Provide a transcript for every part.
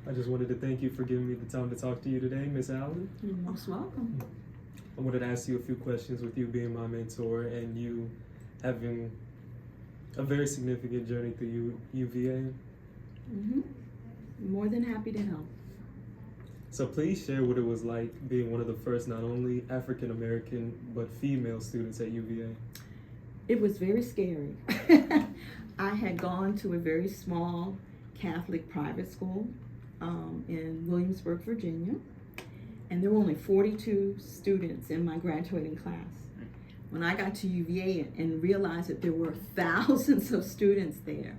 I just wanted to thank you for giving me the time to talk to you today, Miss Allen. You're most welcome. I wanted to ask you a few questions with you being my mentor and you having a very significant journey through UVA. More than happy to help. So please share what it was like being one of the first not only African American but female students at UVA. It was very scary. I had gone to a very small Catholic private school in Williamsburg, Virginia, and there were only 42 students in my graduating class. When I got to UVA and realized that there were thousands of students there,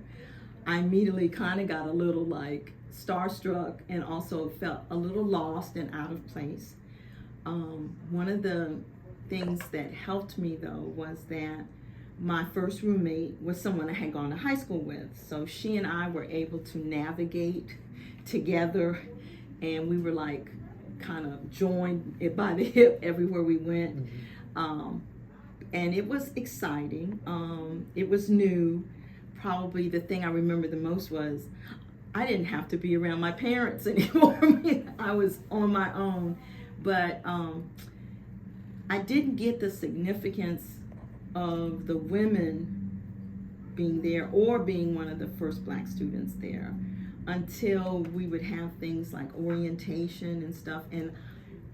I immediately kind of got a little like starstruck and also felt a little lost and out of place. One of the things that helped me though was that my first roommate was someone I had gone to high school with. So she and I were able to navigate together, and we were like kind of joined it by the hip everywhere we went. And it was exciting. It was new. Probably the thing I remember the most was I didn't have to be around my parents anymore. I was on my own. But I didn't get the significance of the women being there or being one of the first Black students there until we would have things like orientation and stuff and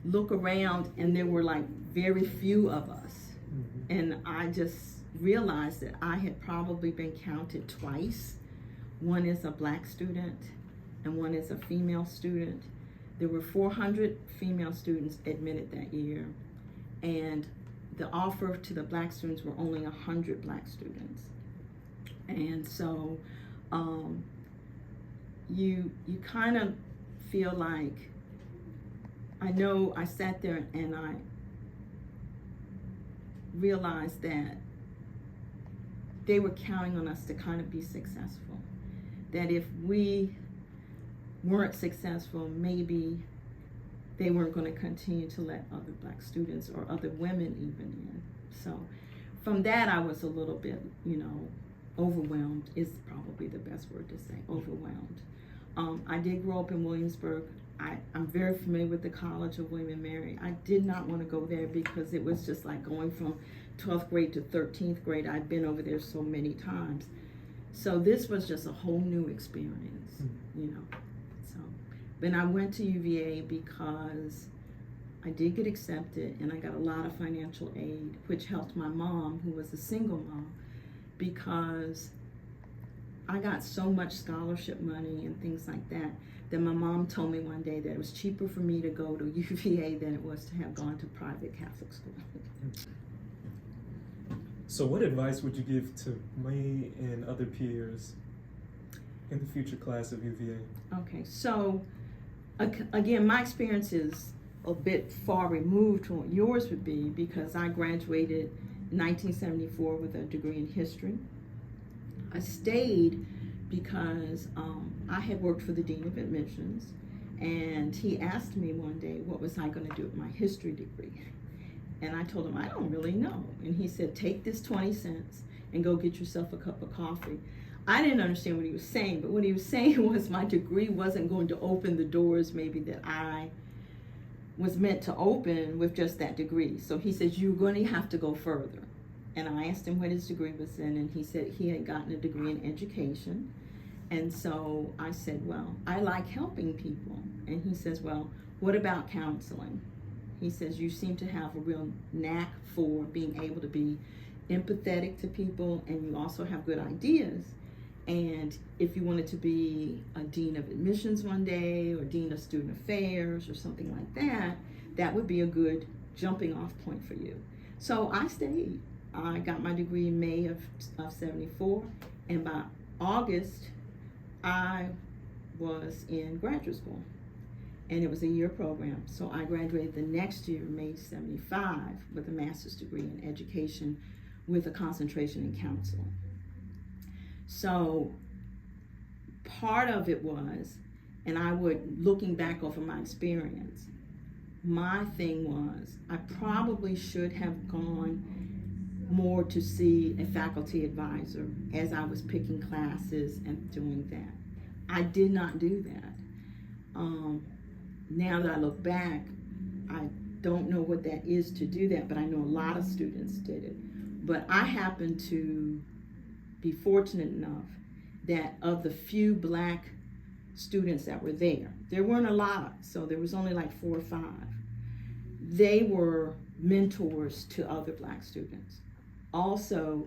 look around, and there were like very few of us. And I just realized that I had probably been counted twice. One is a Black student and one is a female student. There were 400 female students admitted that year, and the offer to the Black students were only 100 Black students. And so you kind of feel like, I know I sat there and I realized that they were counting on us to kind of be successful. That if we weren't successful, maybe they weren't going to continue to let other Black students or other women even in. So from that, I was a little bit, overwhelmed is probably the best word to say, overwhelmed. I did grow up in Williamsburg. I'm very familiar with the College of William and Mary. I did not want to go there because it was just like going from 12th grade to 13th grade. I'd been over there so many times. So this was just a whole new experience, So, but I went to UVA because I did get accepted and I got a lot of financial aid, which helped my mom, who was a single mom, because I got so much scholarship money and things like that my mom told me one day that it was cheaper for me to go to UVA than it was to have gone to private Catholic school. So what advice would you give to me and other peers in the future class of UVA? Okay, so again, my experience is a bit far removed from what yours would be because I graduated in 1974 with a degree in history. I stayed because I had worked for the Dean of Admissions, and he asked me one day what was I going to do with my history degree. And I told him, I don't really know. And he said, take this 20 cents and go get yourself a cup of coffee. I didn't understand what he was saying, but what he was saying was my degree wasn't going to open the doors maybe that I was meant to open with just that degree. So he says, you're going to have to go further. And I asked him what his degree was in, and he said he had gotten a degree in education. And so I said, well, I like helping people. And he says, well, what about counseling? He says, you seem to have a real knack for being able to be empathetic to people, and you also have good ideas. And if you wanted to be a dean of admissions one day, or dean of student affairs, or something like that, that would be a good jumping off point for you. So I stayed. I got my degree in May of 74, and by August, I was in graduate school. And it was a year program. So I graduated the next year, May 75, with a master's degree in education with a concentration in counseling. So part of it was, and I would, looking back over my experience, my thing was, I probably should have gone more to see a faculty advisor as I was picking classes and doing that. I did not do that. Now that I look back, I don't know what that is to do that, but I know a lot of students did it. But I happen to be fortunate enough that of the few black students that were there weren't a lot, so there was only like 4 or 5. They were mentors to other black students. Also,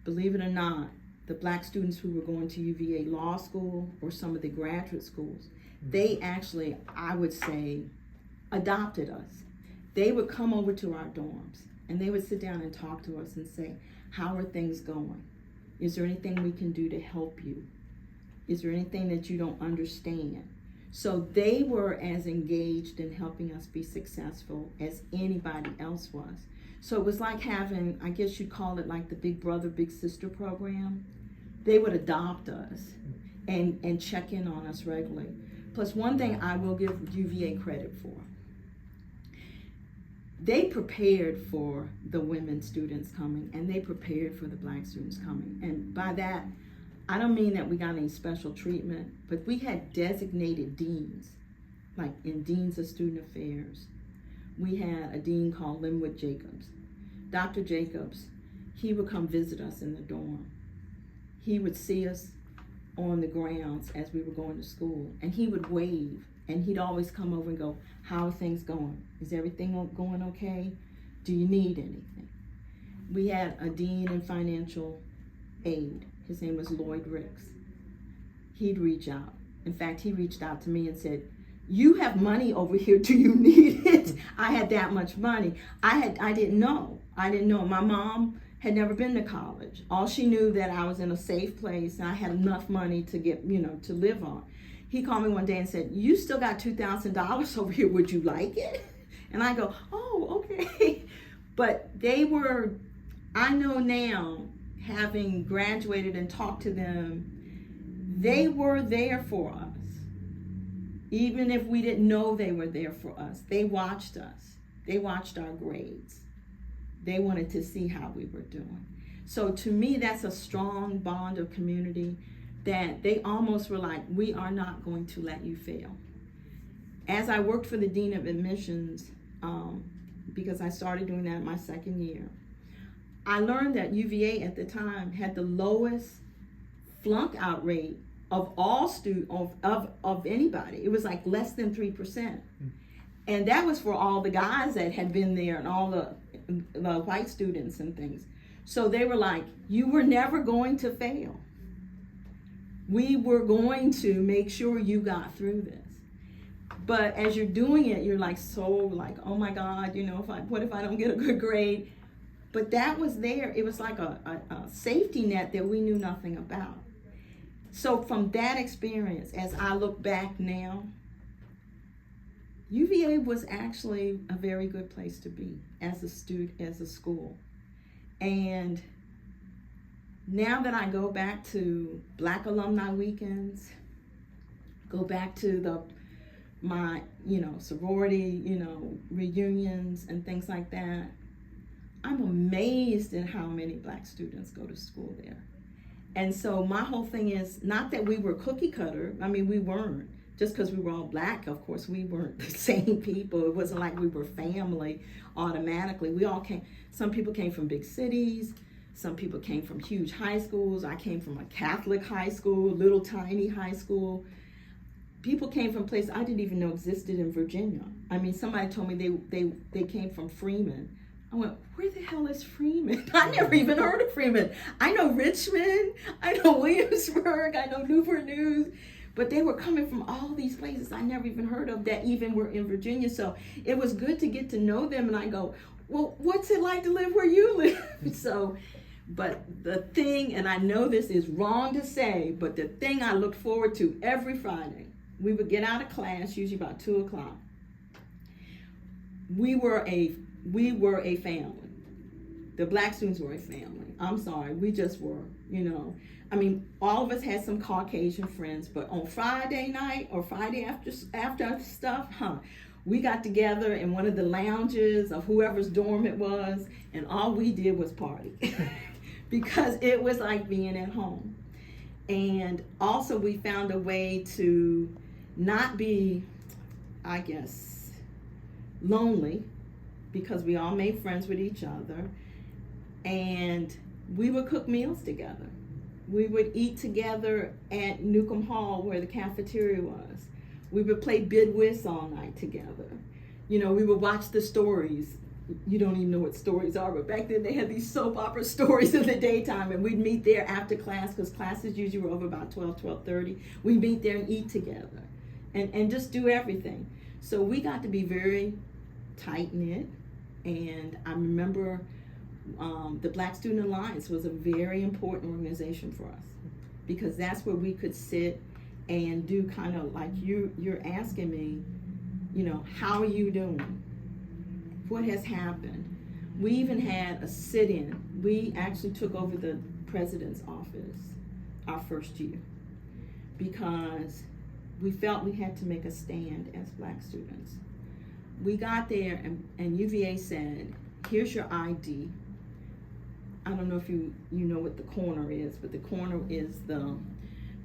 believe it or not, the black students who were going to UVA Law School or some of the graduate schools, they actually, I would say, adopted us. They would come over to our dorms and they would sit down and talk to us and say, how are things going? Is there anything we can do to help you? Is there anything that you don't understand? So they were as engaged in helping us be successful as anybody else was. So it was like having, I guess you'd call it like the big brother, big sister program. They would adopt us and check in on us regularly. Plus, one thing I will give UVA credit for, they prepared for the women students coming and they prepared for the black students coming. And by that, I don't mean that we got any special treatment, but we had designated deans, like in Deans of Student Affairs. We had a dean called Linwood Jacobs. Dr. Jacobs, he would come visit us in the dorm. He would see us on the grounds as we were going to school, and he would wave, and he'd always come over and go, how are things going? Is everything going okay? Do you need anything? We had a dean in financial aid. His name was Lloyd Ricks. He'd reach out. In fact, he reached out to me and said, you have money over here, do you need it? I had that much money. I didn't know. My mom had never been to college. All she knew that I was in a safe place and I had enough money to get, to live on. He called me one day and said, you still got $2,000 over here, would you like it? And I go, oh, okay. But they were, I know now, having graduated and talked to them, they were there for us. Even if we didn't know they were there for us, they watched us. They watched our grades. They wanted to see how we were doing. So to me, that's a strong bond of community that they almost were like, we are not going to let you fail. As I worked for the Dean of Admissions, because I started doing that my second year, I learned that UVA at the time had the lowest flunk out rate of all of anybody. It was like less than 3%. And that was for all the guys that had been there and all the white students and things. So they were like, you were never going to fail. We were going to make sure you got through this. But as you're doing it, you're like, so like, oh my God, what if I don't get a good grade? But that was there. It was like a safety net that we knew nothing about. So from that experience, as I look back now, UVA was actually a very good place to be as a student, as a school. And now that I go back to Black Alumni Weekends, go back to my sorority, reunions and things like that, I'm amazed at how many black students go to school there. And so my whole thing is not that we were cookie cutter. I mean, we weren't. Just because we were all black, of course, we weren't the same people. It wasn't like we were family automatically. We all came, some people came from big cities. Some people came from huge high schools. I came from a Catholic high school, little tiny high school. People came from places I didn't even know existed in Virginia. I mean, somebody told me they came from Freeman. I went, where the hell is Freeman? I never even heard of Freeman. I know Richmond, I know Williamsburg, I know Newport News, but they were coming from all these places I never even heard of that even were in Virginia. So it was good to get to know them, and I go, well, what's it like to live where you live? So, but the thing, and I know this is wrong to say, but the thing I looked forward to every Friday, we would get out of class, usually about 2 o'clock. We were a family. The black students were a family. I'm sorry, we just were, I mean, all of us had some Caucasian friends, but on Friday night or Friday after stuff, we got together in one of the lounges of whoever's dorm it was, and all we did was party because it was like being at home. And also we found a way to not be, I guess, lonely, because we all made friends with each other, and we would cook meals together. We would eat together at Newcomb Hall where the cafeteria was. We would play bid whist all night together. You know, we would watch the stories. You don't even know what stories are, but back then they had these soap opera stories in the daytime, and we'd meet there after class, because classes usually were over about 12:30. We'd meet there and eat together and just do everything. So we got to be very tight-knit, and I remember the Black Student Alliance was a very important organization for us, because that's where we could sit and do kind of like you're asking me, you know, how are you doing? What has happened? We even had a sit-in. We actually took over the president's office our first year, because we felt we had to make a stand as Black students. We got there and UVA said, here's your ID. I don't know if you know what the corner is, but the corner is the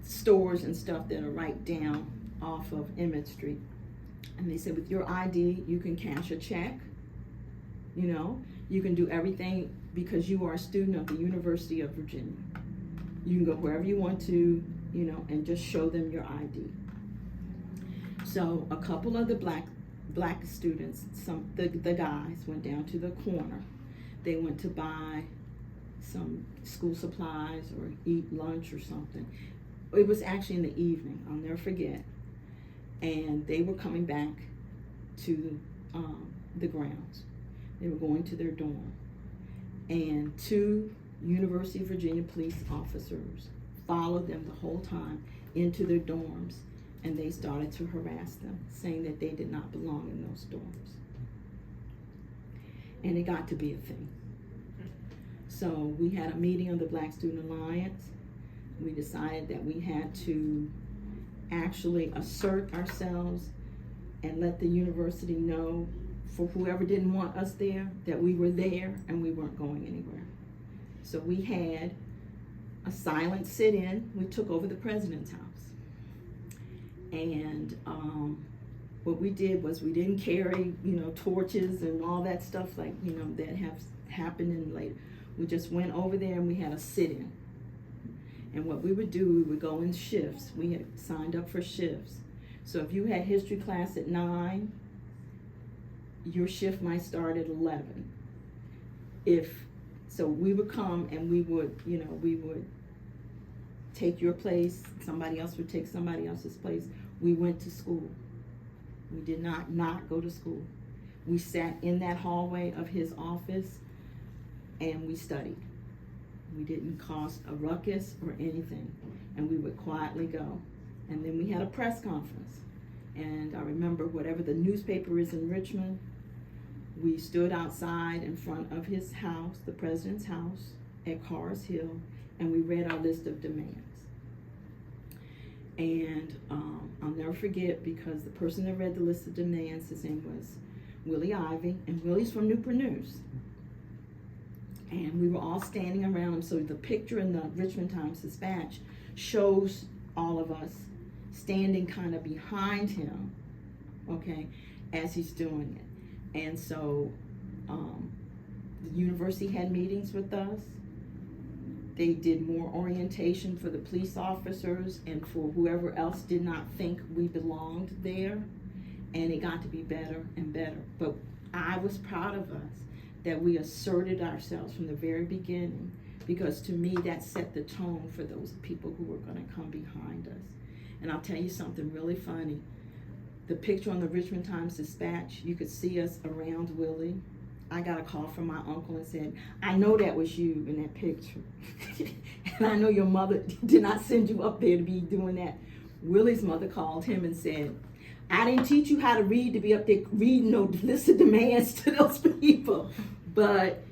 stores and stuff that are right down off of Emmett Street. And they said, with your ID, you can cash a check. You know, you can do everything, because you are a student of the University of Virginia. You can go wherever you want to, you know, and just show them your ID. So a couple of the black students, the guys went down to the corner. They went to buy some school supplies or eat lunch or something. It was actually in the evening, I'll never forget. And they were coming back to the grounds. They were going to their dorm. And 2 University of Virginia police officers followed them the whole time into their dorms, and they started to harass them, saying that they did not belong in those dorms. And it got to be a thing. So we had a meeting of the Black Student Alliance. We decided that we had to actually assert ourselves and let the university know, for whoever didn't want us there, that we were there and we weren't going anywhere. So we had a silent sit-in. We took over the president's house. And what we did was we didn't carry, you know, torches and all that stuff like, you know, that have happened in later. We just went over there and we had a sit-in. And what we would do, we would go in shifts. We had signed up for shifts. So if you had history class at 9, your shift might start at 11. So we would come and we would, you know, we would take your place, somebody else would take somebody else's place. We went to school. We did not go to school. We sat in that hallway of his office and we studied. We didn't cause a ruckus or anything, and we would quietly go. And then we had a press conference, and I remember whatever the newspaper is in Richmond, we stood outside in front of his house, the president's house at Carr's Hill, and we read our list of demands. And I'll never forget, because the person that read the list of demands, his name was Willie Ivy, and Willie's from Newport News. And we were all standing around him. So the picture in the Richmond Times-Dispatch shows all of us standing kind of behind him, okay, as he's doing it. And so the university had meetings with us. They did more orientation for the police officers and for whoever else did not think we belonged there. And it got to be better and better. But I was proud of us that we asserted ourselves from the very beginning, because to me that set the tone for those people who were going to come behind us. And I'll tell you something really funny. The picture on the Richmond Times-Dispatch, you could see us around Willie. I got a call from my uncle and said, I know that was you in that picture. And I know your mother did not send you up there to be doing that. Willie's mother called him and said, I didn't teach you how to read to be up there reading no list of demands to those people. But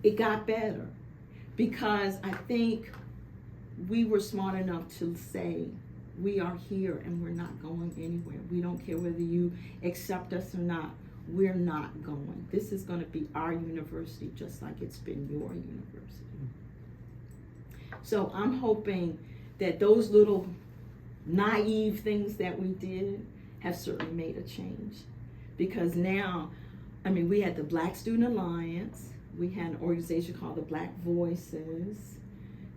it got better, because I think we were smart enough to say, we are here and we're not going anywhere. We don't care whether you accept us or not. We're not going. This is going to be our university, just like it's been your university. So I'm hoping that those little naive things that we did have certainly made a change. Because now, I mean, we had the Black Student Alliance, we had an organization called the Black Voices.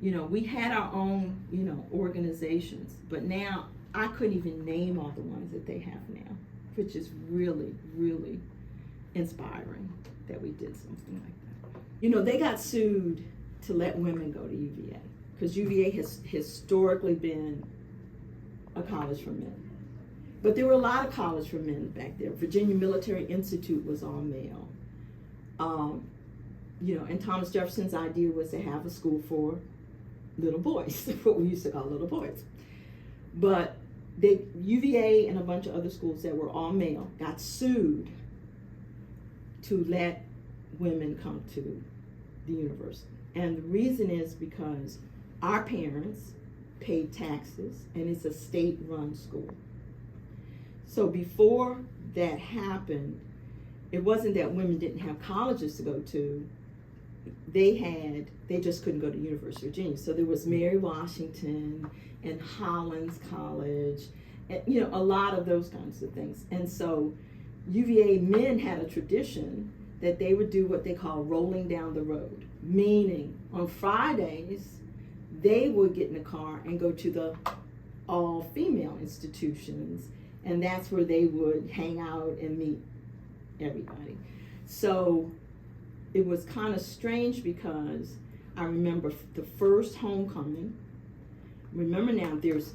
You know, we had our own, you know, organizations, but now I couldn't even name all the ones that they have now, which is really, really inspiring that we did something like that. You know, they got sued to let women go to UVA, because UVA has historically been a college for men. But there were a lot of college for men back there. Virginia Military Institute was all male. You know, and Thomas Jefferson's idea was to have a school for little boys, what we used to call little boys. But UVA and a bunch of other schools that were all male got sued to let women come to the university. And the reason is because our parents paid taxes, and it's a state-run school. So before that happened, it wasn't that women didn't have colleges to go to. They just couldn't go to University of Virginia. So there was Mary Washington and Hollins College, and, you know, a lot of those kinds of things. And so UVA men had a tradition that they would do what they call rolling down the road, meaning on Fridays, they would get in a car and go to the all-female institutions, and that's where they would hang out and meet everybody. So it was kind of strange because I remember the first homecoming. Remember now, there's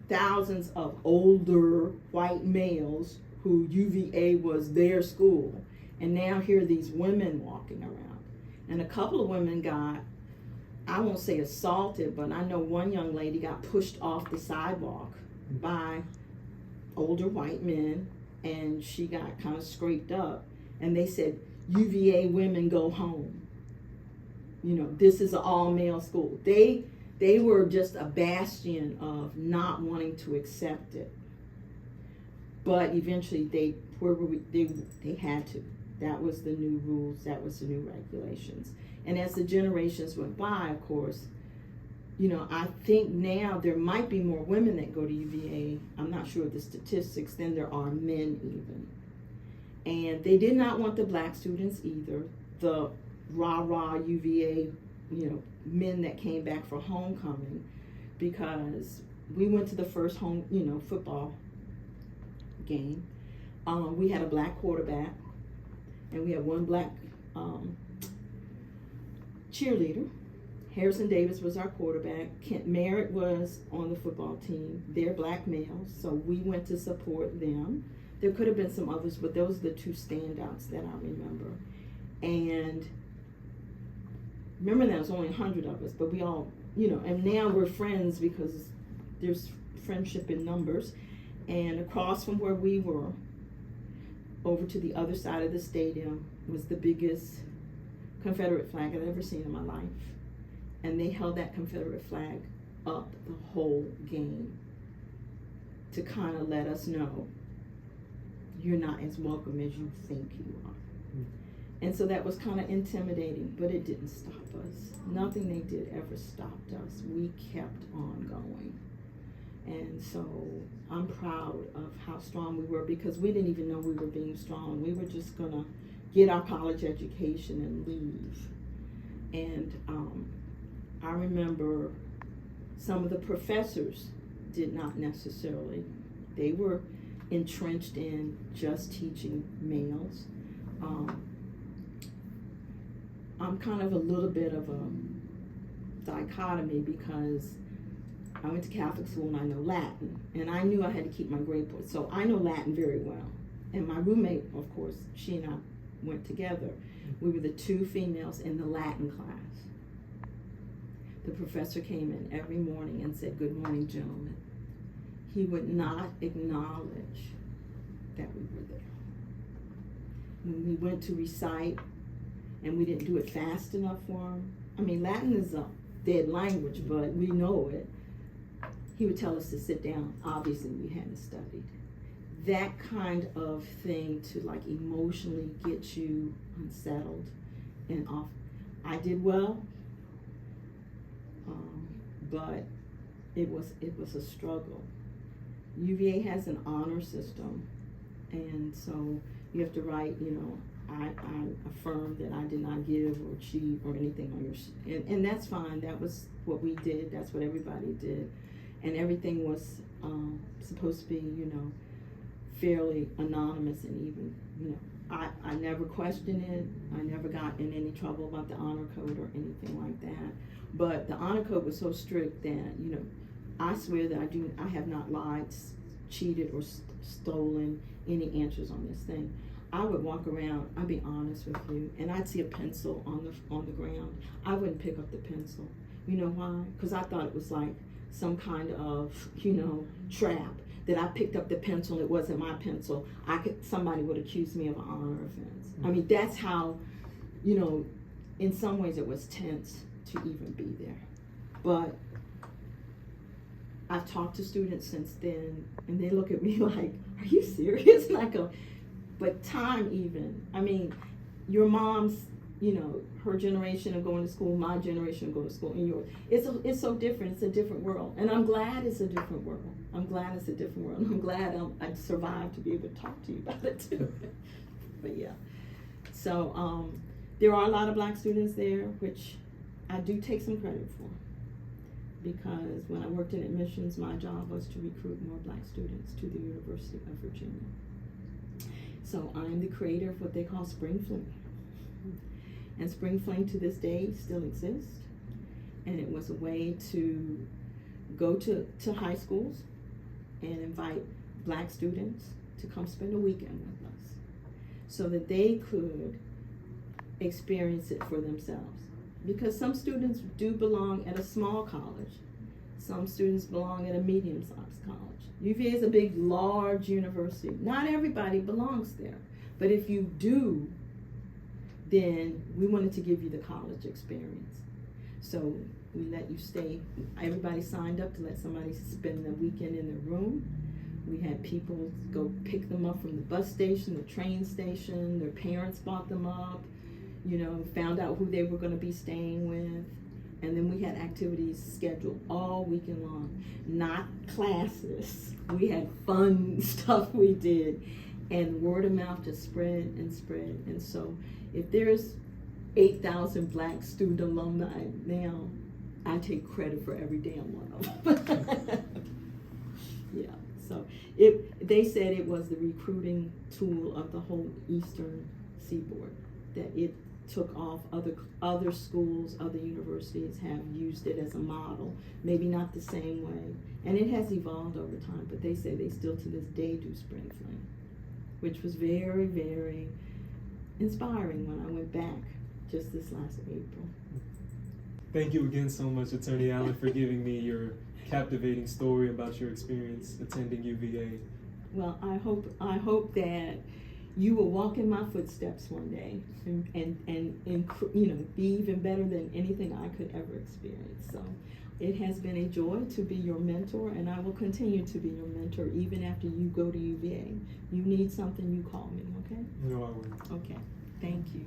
thousands of older white males who UVA was their school, and now here are these women walking around. And a couple of women got, I won't say assaulted, but I know one young lady got pushed off the sidewalk by older white men, and she got kind of scraped up, and they said, UVA women go home. You know, this is an all-male school. They were just a bastion of not wanting to accept it. But eventually they had to. That was the new rules, that was the new regulations. And as the generations went by, of course, you know, I think now there might be more women that go to UVA, I'm not sure of the statistics, than there are men even. And they did not want the black students either, the rah-rah UVA, you know, men that came back for homecoming, because we went to the first football game. We had a black quarterback, and we had one black cheerleader. Harrison Davis was our quarterback. Kent Merritt was on the football team. They're black males, so we went to support them. There could have been some others, but those are the two standouts that I remember. And remember, there was only 100 of us, but we all, you know, and now we're friends because there's friendship in numbers. And across from where we were, over to the other side of the stadium, was the biggest Confederate flag I'd ever seen in my life. And they held that Confederate flag up the whole game to kind of let us know you're not as welcome as you think you are. And so that was kind of intimidating, but it didn't stop us. Nothing they did ever stopped us. We kept on going. And so I'm proud of how strong we were, because we didn't even know we were being strong. We were just gonna get our college education and leave. And I remember some of the professors did not necessarily, they were entrenched in just teaching males. I'm kind of a little bit of a dichotomy, because I went to Catholic school and I know Latin, and I knew I had to keep my grade point, so I know Latin very well. And my roommate, of course, she and I went together. We were the two females in the Latin class. The professor came in every morning and said, "Good morning, gentlemen." He would not acknowledge that we were there. When we went to recite and we didn't do it fast enough for him, I mean, Latin is a dead language, but we know it. He would tell us to sit down. Obviously, we hadn't studied. That kind of thing to like emotionally get you unsettled and off. I did well, but it was a struggle. UVA has an honor system, and so you have to write, I affirm that I did not give or cheat or anything on your, and that's fine. That was what we did. That's what everybody did, and everything was supposed to be, fairly anonymous, and even, I never questioned it. I never got in any trouble about the honor code or anything like that. But the honor code was so strict that, I swear that I have not lied, cheated, or stolen any answers on this thing. I would walk around, I'd be honest with you, and I'd see a pencil on the ground. I wouldn't pick up the pencil. You know why? Because I thought it was like some kind of, trap, that I picked up the pencil and it wasn't my pencil. Somebody would accuse me of an honor offense. I mean, that's how, in some ways it was tense to even be there. But I've talked to students since then, and they look at me like, are you serious? And I go, but time even. I mean, your mom's, her generation of going to school, my generation of going to school, and yours. It's so different. It's a different world. And I'm glad it's a different world. I'm glad it's a different world. I'm glad I survived to be able to talk to you about it too. But yeah. So there are a lot of black students there, which I do take some credit for. Because when I worked in admissions, my job was to recruit more black students to the University of Virginia. So I'm the creator of what they call Spring Fling. And Spring Fling to this day still exists. And it was a way to go to high schools and invite black students to come spend a weekend with us so that they could experience it for themselves. Because some students do belong at a small college. Some students belong at a medium-sized college. UVA is a big, large university. Not everybody belongs there. But if you do, then we wanted to give you the college experience. So we let you stay. Everybody signed up to let somebody spend the weekend in their room. We had people go pick them up from the bus station, the train station. Their parents bought them up, found out who they were going to be staying with. And then we had activities scheduled all weekend long, not classes. We had fun stuff we did. And word of mouth just spread and spread. And so if there's 8,000 black student alumni now, I take credit for every damn one of them. Yeah, so they said it was the recruiting tool of the whole Eastern Seaboard, that it took off. Other schools, other universities have used it as a model, maybe not the same way. And it has evolved over time, but they say they still to this day do Spring Fling, which was very, very inspiring when I went back just this last April. Thank you again so much, Attorney Allen, for giving me your captivating story about your experience attending UVA. Well, I hope that you will walk in my footsteps one day and be even better than anything I could ever experience. So it has been a joy to be your mentor, and I will continue to be your mentor even after you go to UVA. You need something, you call me, okay? No, I will. Okay, thank you.